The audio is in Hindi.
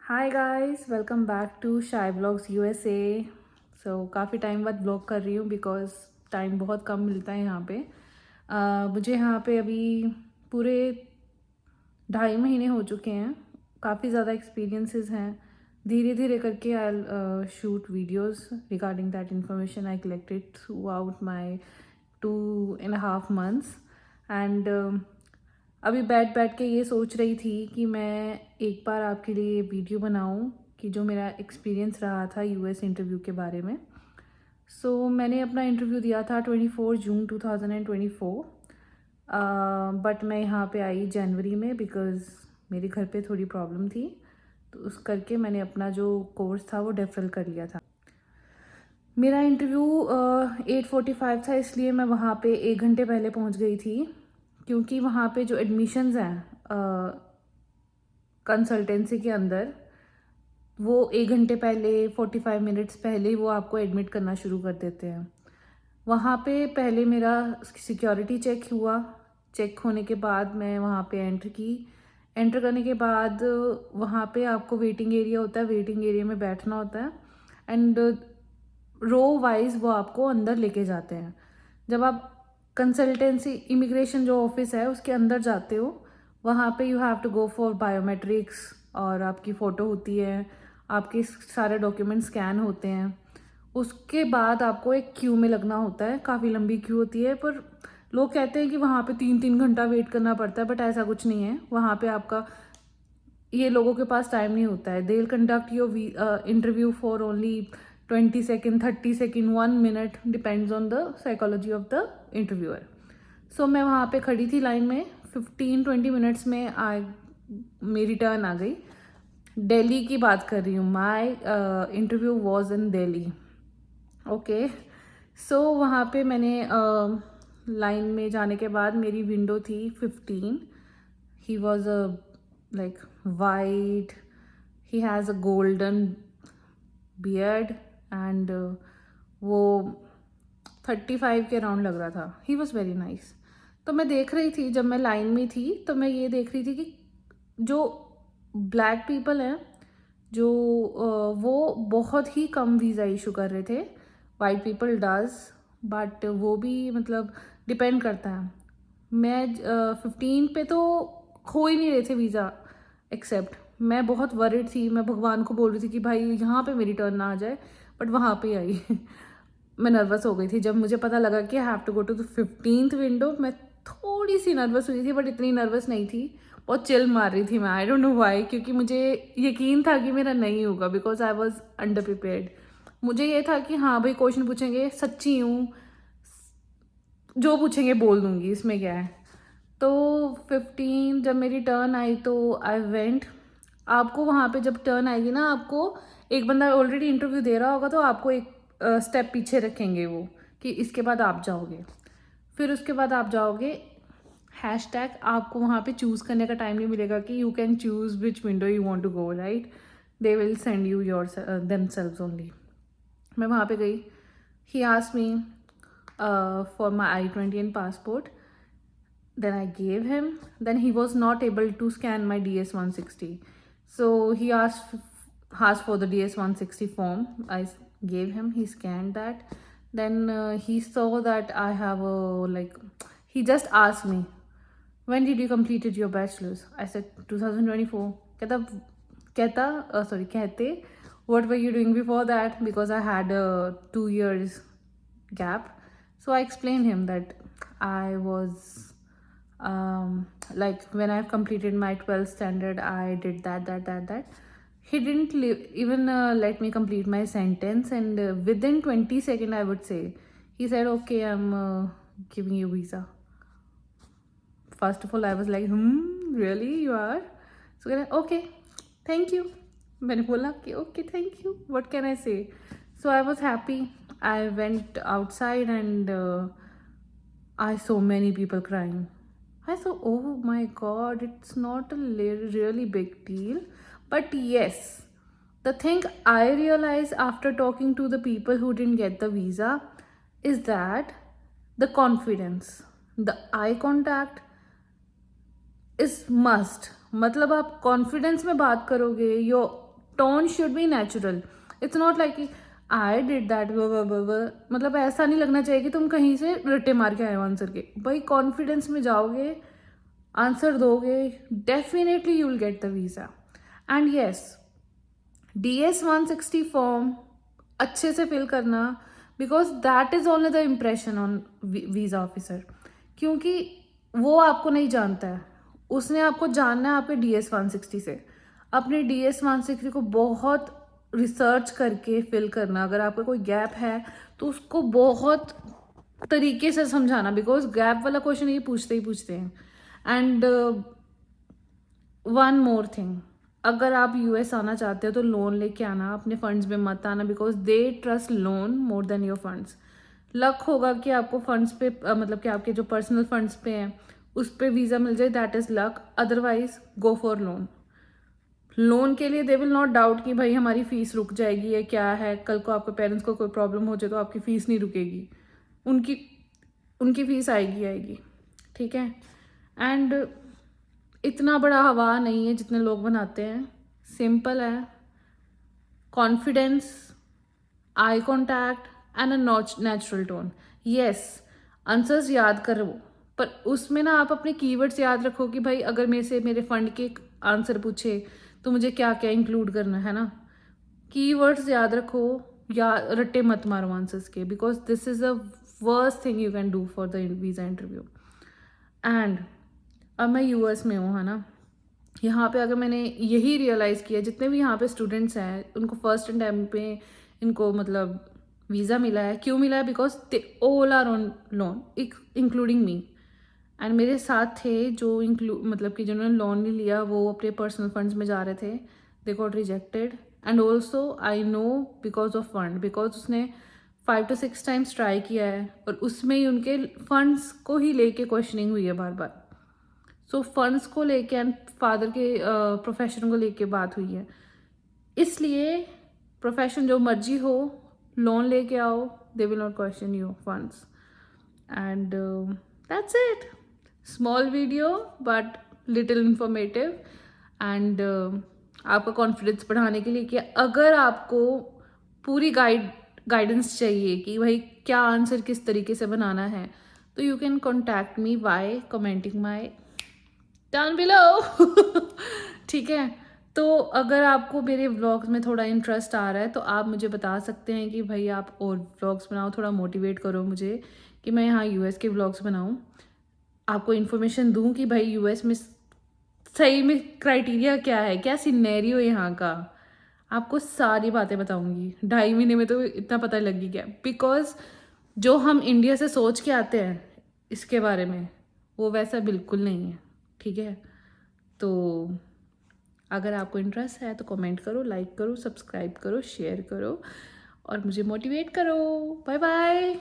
Hi guys, welcome back to Shai vlogs USA. काफ़ी टाइम बाद ब्लॉग कर रही हूँ बिकॉज़ टाइम बहुत कम मिलता है यहाँ पे। मुझे यहाँ पे अभी पूरे 2.5 महीने हो चुके हैं। काफ़ी ज़्यादा एक्सपीरियंसेस हैं। धीरे धीरे करके I shoot videos regarding that information I collected through out my 2.5 months and अभी बैठ बैठ के ये सोच रही थी कि मैं एक बार आपके लिए वीडियो बनाऊं कि जो मेरा एक्सपीरियंस रहा था यूएस इंटरव्यू के बारे में। मैंने अपना इंटरव्यू दिया था 24 जून 2024। बट मैं यहाँ पे आई जनवरी में बिकॉज़ मेरे घर पे थोड़ी प्रॉब्लम थी, तो उस करके मैंने अपना जो कोर्स था वो डेफरल कर लिया था। मेरा इंटरव्यू 8:45 था, इसलिए मैं वहाँ पे 1 घंटे पहले पहुँच गई थी क्योंकि वहाँ पे जो एडमिशन्स हैं कंसल्टेंसी के अंदर, वो 1 घंटे पहले 45 मिनट्स पहले ही वो आपको एडमिट करना शुरू कर देते हैं। वहाँ पे पहले मेरा सिक्योरिटी चेक हुआ। चेक होने के बाद मैं वहाँ पे एंटर की। एंटर करने के बाद वहाँ पे आपको वेटिंग एरिया होता है, वेटिंग एरिया में बैठना होता है एंड रो वाइज वो आपको अंदर लेके जाते हैं। जब आप कंसल्टेंसी इमिग्रेशन जो ऑफिस है उसके अंदर जाते हो, वहाँ पे you have to go for biometrics और आपकी फ़ोटो होती है, आपके सारे डॉक्यूमेंट स्कैन होते हैं। उसके बाद आपको एक क्यू में लगना होता है। काफ़ी लंबी क्यू होती है, पर लोग कहते हैं कि वहाँ पे 3-3 घंटा वेट करना पड़ता है, बट ऐसा कुछ नहीं है। वहाँ पे आपका ये लोगों के पास टाइम नहीं होता है। They will conduct your interview for only 20 second, 30 second, 1 minute, depends on the psychology of the interviewer. मैं वहाँ पे खड़ी थी लाइन में। 15-20 मिनट्स में मेरी टर्न आ गई। दिल्ली की बात कर रही हूँ। My interview was in Delhi. Okay, वहाँ पे मैंने लाइन में जाने के बाद मेरी विंडो थी 15। He was a like white, he has a golden beard and वो 35 के अराउंड लग रहा था। He was very nice. तो मैं देख रही थी, जब मैं लाइन में थी तो मैं ये देख रही थी कि जो ब्लैक पीपल हैं, जो वो बहुत ही कम वीज़ा इशू कर रहे थे। वाइट पीपल डज, बट वो भी मतलब डिपेंड करता है। मैं 15 पे तो हो ही नहीं रहे थे वीज़ा एक्सेप्ट। मैं बहुत वरिड थी, मैं भगवान को बोल रही थी कि भाई यहाँ पे मेरी टर्न ना आ जाए, बट वहाँ पे आई। मैं नर्वस हो गई थी जब मुझे पता लगा कि I have to go to the 15th window. मैं थोड़ी सी नर्वस हुई थी, बट इतनी नर्वस नहीं थी। बहुत चिल मार रही थी मैं, आई डोंट नो व्हाई, क्योंकि मुझे यकीन था कि मेरा नहीं होगा because I was under prepared. मुझे ये था कि हाँ भाई, क्वेश्चन पूछेंगे, सच्ची हूँ, जो पूछेंगे बोल दूंगी, इसमें क्या है। तो 15 जब मेरी टर्न आई तो आई वेंट। आपको वहाँ पे जब टर्न आएगी ना, आपको एक बंदा ऑलरेडी इंटरव्यू दे रहा होगा तो आपको एक स्टेप पीछे रखेंगे वो, कि इसके बाद आप जाओगे। फिर उसके बाद आप जाओगे। हैशटैग आपको वहाँ पे चूज़ करने का टाइम नहीं मिलेगा कि you can choose which window you want to go, right. They will send you your themselves only. मैं वहाँ पे गई। He asked me for my I-20 and passport. Then I gave him. Then he was not able to scan my DS-160. So he asked for the DS-160 form. I gave him. He scanned that. Then he saw that I have a like. He just asked me, when did you completed your bachelor's? I said 2024. कहते, what were you doing before that? Because I had a 2 years gap. So I explained him that I was like when I've completed my 12th standard, I did that. He didn't even let me complete my sentence, and within 20 seconds, I would say, he said, okay, I'm giving you visa. First of all, I was like, really, you are? So okay, thank you. मैंने बोला कि okay, thank you, what can I say. So I was happy. I went outside and I saw many people crying. I thought, oh my god, it's not a really big deal. But yes, the thing I realized after talking to the people who didn't get the visa is that the confidence, the eye contact is must. मतलब आप कॉन्फिडेंस में बात करोगे, your tone should be natural. It's not like कि आई डिड दैट, मतलब ऐसा नहीं लगना चाहिए कि तुम कहीं से रट्टे मार के आए हो आंसर के. भाई कॉन्फिडेंस में जाओगे, आंसर दोगे, definitely you will get the visa. And yes, DS-160 form अच्छे से फिल करना, because that is only the impression on visa officer. क्योंकि वो आपको नहीं जानता है, उसने आपको जानना है आपके DS-160 से. अपने DS-160 को बहुत रिसर्च करके फिल करना. अगर आपका कोई गैप है तो उसको बहुत तरीके से समझाना, बिकॉज गैप वाला क्वेश्चन ये पूछते ही पूछते हैं. एंड वन मोर थिंग, अगर आप US आना चाहते हो तो लोन लेके आना, अपने फंड्स में मत आना, because they trust loan more than your funds. Luck होगा कि आपको फंड्स पे मतलब कि आपके जो पर्सनल फंड्स पे हैं उस पर वीज़ा मिल जाए, that is luck. Otherwise go for loan. Loan के लिए दे विल नॉट डाउट कि भाई हमारी फ़ीस रुक जाएगी या क्या है, कल को आपके पेरेंट्स को कोई प्रॉब्लम हो जाए तो आपकी फ़ीस नहीं रुकेगी, उनकी उनकी फ़ीस आएगी. ठीक है. एंड इतना बड़ा हवा नहीं है जितने लोग बनाते हैं. सिंपल है. Confidence, eye contact and a natural tone. Yes, answers याद करो, पर उसमें ना आप अपने कीवर्ड्स याद रखो कि भाई अगर मेरे से मेरे फंड के आंसर पूछे तो मुझे क्या क्या इंक्लूड करना है ना. कीवर्ड्स याद रखो, या रट्टे मत मारो आंसर्स के, because this is the worst thing you can do for the visa interview. And अब मैं US में हूँ, है ना. यहाँ पे अगर मैंने यही रियलाइज़ किया, जितने भी यहाँ पे स्टूडेंट्स हैं उनको फर्स्ट टाइम पे इनको मतलब वीज़ा मिला है. क्यों मिला है? Because they all are on loan, including me. And मेरे साथ थे जो मतलब कि जिन्होंने लोन नहीं लिया, वो अपने पर्सनल फंड्स में जा रहे थे. They got rejected. And also I know because of fund, because उसने 5 to 6 टाइम्स ट्राई किया है और उसमें ही उनके फंड्स को ही लेके क्वेश्चनिंग हुई है बार बार. सो फंड्स को लेके एंड फादर के प्रोफेशन को लेके बात हुई है. इसलिए प्रोफेशन जो मर्जी हो, लोन लेके आओ, they will not question you funds. And that's it. Small video but little informative. And आपका कॉन्फिडेंस बढ़ाने के लिए कि अगर आपको पूरी गाइडेंस चाहिए कि भाई क्या आंसर किस तरीके से बनाना है, तो you can contact me by commenting my down below. ठीक है. तो अगर आपको मेरे व्लॉग्स में थोड़ा इंटरेस्ट आ रहा है तो आप मुझे बता सकते हैं कि भाई आप और व्लॉग्स बनाओ, थोड़ा मोटिवेट करो मुझे कि मैं यहाँ US के व्लॉग्स बनाऊँ, आपको इन्फॉर्मेशन दूँ कि भाई US में सही में क्राइटेरिया क्या है, क्या सिनेरियो यहाँ का. आपको सारी बातें बताऊँगी. 2.5 महीने में तो इतना पता लग ही गया, बिकॉज जो हम इंडिया से सोच के आते हैं इसके बारे में वो वैसा बिल्कुल नहीं है. ठीक है. तो अगर आपको इंटरेस्ट है तो कमेंट करो, लाइक करो, सब्सक्राइब करो, शेयर करो और मुझे मोटिवेट करो. Bye bye.